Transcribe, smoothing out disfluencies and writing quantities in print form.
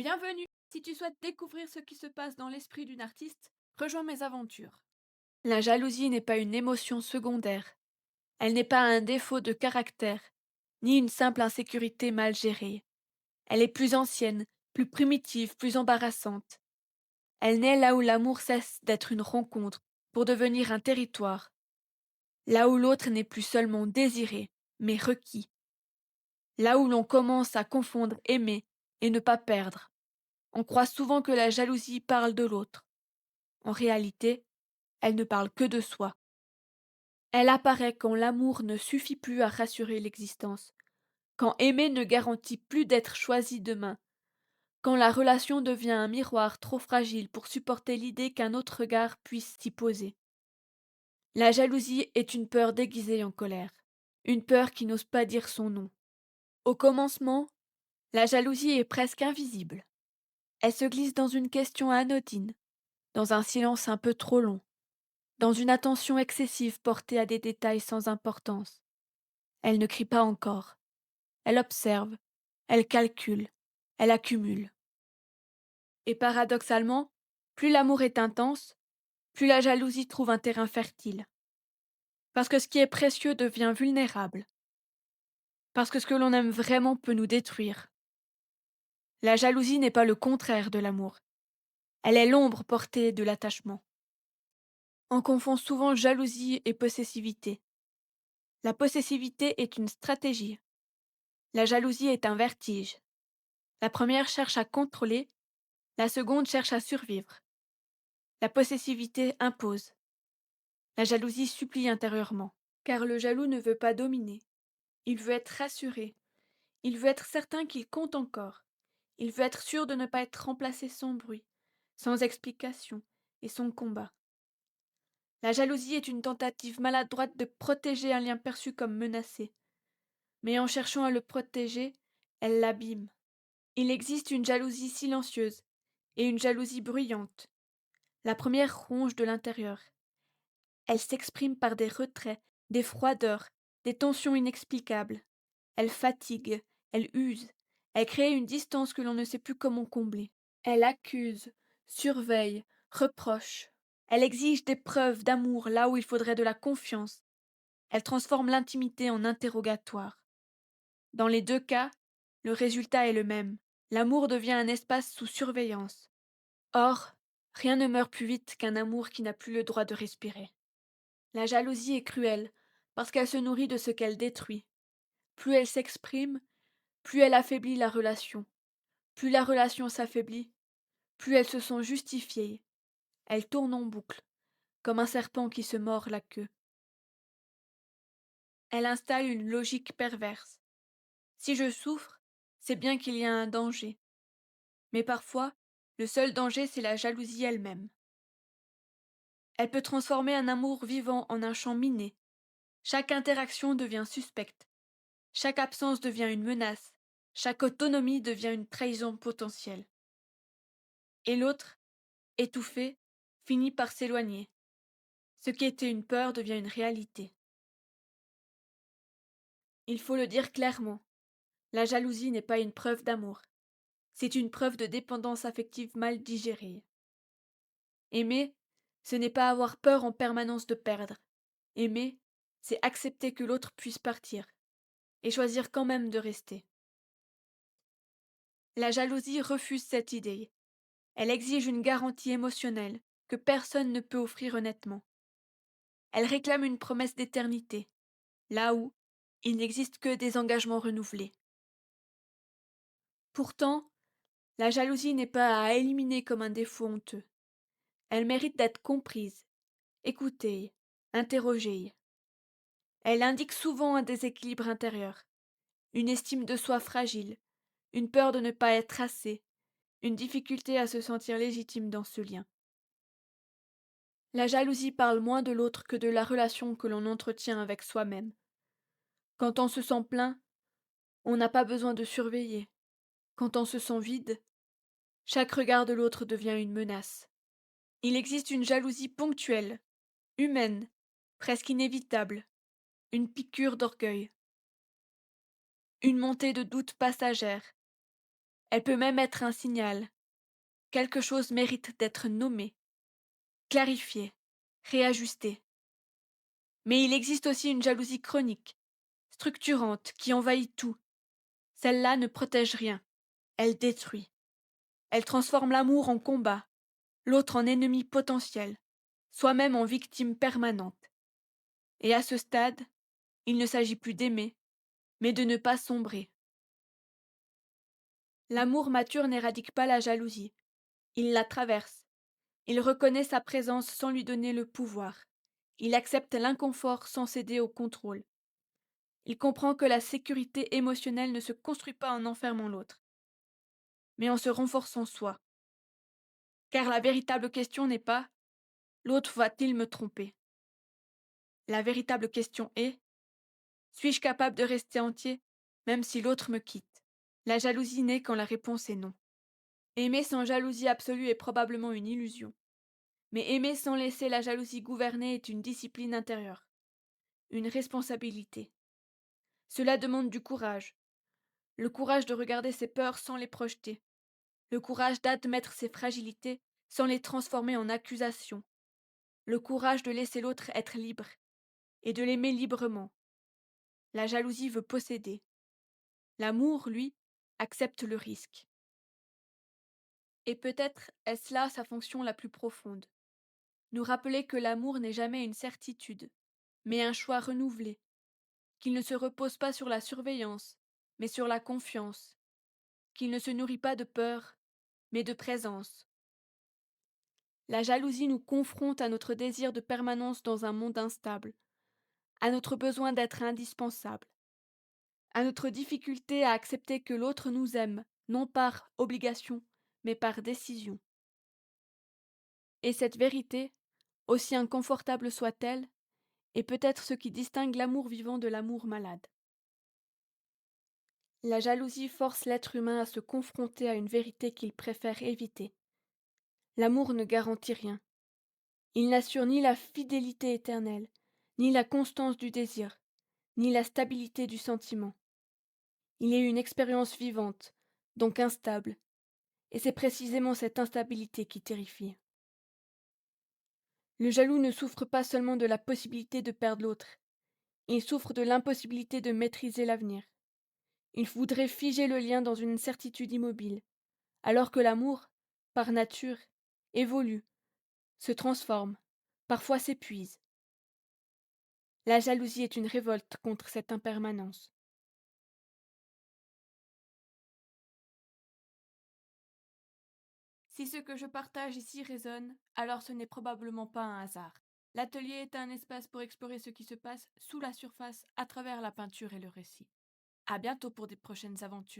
Bienvenue! Si tu souhaites découvrir ce qui se passe dans l'esprit d'une artiste, rejoins mes aventures. La jalousie n'est pas une émotion secondaire. Elle n'est pas un défaut de caractère, ni une simple insécurité mal gérée. Elle est plus ancienne, plus primitive, plus embarrassante. Elle naît là où l'amour cesse d'être une rencontre pour devenir un territoire, là où l'autre n'est plus seulement désiré, mais requis, là où l'on commence à confondre aimer et ne pas perdre. On croit souvent que la jalousie parle de l'autre. En réalité, elle ne parle que de soi. Elle apparaît quand l'amour ne suffit plus à rassurer l'existence, quand aimer ne garantit plus d'être choisi demain, quand la relation devient un miroir trop fragile pour supporter l'idée qu'un autre regard puisse s'y poser. La jalousie est une peur déguisée en colère, une peur qui n'ose pas dire son nom. Au commencement, la jalousie est presque invisible. Elle se glisse dans une question anodine, dans un silence un peu trop long, dans une attention excessive portée à des détails sans importance. Elle ne crie pas encore. Elle observe, elle calcule, elle accumule. Et paradoxalement, plus l'amour est intense, plus la jalousie trouve un terrain fertile. Parce que ce qui est précieux devient vulnérable. Parce que ce que l'on aime vraiment peut nous détruire. La jalousie n'est pas le contraire de l'amour. Elle est l'ombre portée de l'attachement. On confond souvent jalousie et possessivité. La possessivité est une stratégie. La jalousie est un vertige. La première cherche à contrôler, la seconde cherche à survivre. La possessivité impose. La jalousie supplie intérieurement. Car le jaloux ne veut pas dominer. Il veut être rassuré. Il veut être certain qu'il compte encore. Il veut être sûr de ne pas être remplacé sans bruit, sans explication et sans combat. La jalousie est une tentative maladroite de protéger un lien perçu comme menacé. Mais en cherchant à le protéger, elle l'abîme. Il existe une jalousie silencieuse et une jalousie bruyante. La première ronge de l'intérieur. Elle s'exprime par des retraits, des froideurs, des tensions inexplicables. Elle fatigue, elle use, elle crée une distance que l'on ne sait plus comment combler. Elle accuse, surveille, reproche. Elle exige des preuves d'amour là où il faudrait de la confiance. Elle transforme l'intimité en interrogatoire. Dans les deux cas, le résultat est le même. L'amour devient un espace sous surveillance. Or, rien ne meurt plus vite qu'un amour qui n'a plus le droit de respirer. La jalousie est cruelle, parce qu'elle se nourrit de ce qu'elle détruit. Plus elle s'exprime, plus elle affaiblit la relation. Plus la relation s'affaiblit, plus elles se sont justifiées. Elle tourne en boucle, comme un serpent qui se mord la queue. Elle installe une logique perverse. Si je souffre, c'est bien qu'il y a un danger. Mais parfois, le seul danger, c'est la jalousie elle-même. Elle peut transformer un amour vivant en un champ miné. Chaque interaction devient suspecte. Chaque absence devient une menace. Chaque autonomie devient une trahison potentielle. Et l'autre, étouffé, finit par s'éloigner. Ce qui était une peur devient une réalité. Il faut le dire clairement, la jalousie n'est pas une preuve d'amour. C'est une preuve de dépendance affective mal digérée. Aimer, ce n'est pas avoir peur en permanence de perdre. Aimer, c'est accepter que l'autre puisse partir, et choisir quand même de rester. La jalousie refuse cette idée. Elle exige une garantie émotionnelle que personne ne peut offrir honnêtement. Elle réclame une promesse d'éternité, là où il n'existe que des engagements renouvelés. Pourtant, la jalousie n'est pas à éliminer comme un défaut honteux. Elle mérite d'être comprise, écoutée, interrogée. Elle indique souvent un déséquilibre intérieur, une estime de soi fragile, une peur de ne pas être assez, une difficulté à se sentir légitime dans ce lien. La jalousie parle moins de l'autre que de la relation que l'on entretient avec soi-même. Quand on se sent plein, on n'a pas besoin de surveiller. Quand on se sent vide, chaque regard de l'autre devient une menace. Il existe une jalousie ponctuelle, humaine, presque inévitable, une piqûre d'orgueil, une montée de doute passagère. Elle peut même être un signal. Quelque chose mérite d'être nommé, clarifié, réajusté. Mais il existe aussi une jalousie chronique, structurante, qui envahit tout. Celle-là ne protège rien, elle détruit. Elle transforme l'amour en combat, l'autre en ennemi potentiel, soi-même en victime permanente. Et à ce stade, il ne s'agit plus d'aimer, mais de ne pas sombrer. L'amour mature n'éradique pas la jalousie, il la traverse. Il reconnaît sa présence sans lui donner le pouvoir. Il accepte l'inconfort sans céder au contrôle. Il comprend que la sécurité émotionnelle ne se construit pas en enfermant l'autre, mais en se renforçant soi. Car la véritable question n'est pas l'autre va-t-il me tromper? La véritable question est suis-je capable de rester entier même si l'autre me quitte? La jalousie naît quand la réponse est non. Aimer sans jalousie absolue est probablement une illusion. Mais aimer sans laisser la jalousie gouverner est une discipline intérieure, une responsabilité. Cela demande du courage, le courage de regarder ses peurs sans les projeter, le courage d'admettre ses fragilités sans les transformer en accusations, le courage de laisser l'autre être libre et de l'aimer librement. La jalousie veut posséder. L'amour, lui, accepte le risque. Et peut-être est-ce là sa fonction la plus profonde, nous rappeler que l'amour n'est jamais une certitude, mais un choix renouvelé, qu'il ne se repose pas sur la surveillance, mais sur la confiance, qu'il ne se nourrit pas de peur, mais de présence. La jalousie nous confronte à notre désir de permanence dans un monde instable, à notre besoin d'être indispensable, à notre difficulté à accepter que l'autre nous aime, non par obligation, mais par décision. Et cette vérité, aussi inconfortable soit-elle, est peut-être ce qui distingue l'amour vivant de l'amour malade. La jalousie force l'être humain à se confronter à une vérité qu'il préfère éviter. L'amour ne garantit rien. Il n'assure ni la fidélité éternelle, ni la constance du désir, ni la stabilité du sentiment. Il est une expérience vivante, donc instable, et c'est précisément cette instabilité qui terrifie. Le jaloux ne souffre pas seulement de la possibilité de perdre l'autre, il souffre de l'impossibilité de maîtriser l'avenir. Il voudrait figer le lien dans une certitude immobile, alors que l'amour, par nature, évolue, se transforme, parfois s'épuise. La jalousie est une révolte contre cette impermanence. Si ce que je partage ici résonne, alors ce n'est probablement pas un hasard. L'atelier est un espace pour explorer ce qui se passe sous la surface à travers la peinture et le récit. À bientôt pour des prochaines aventures.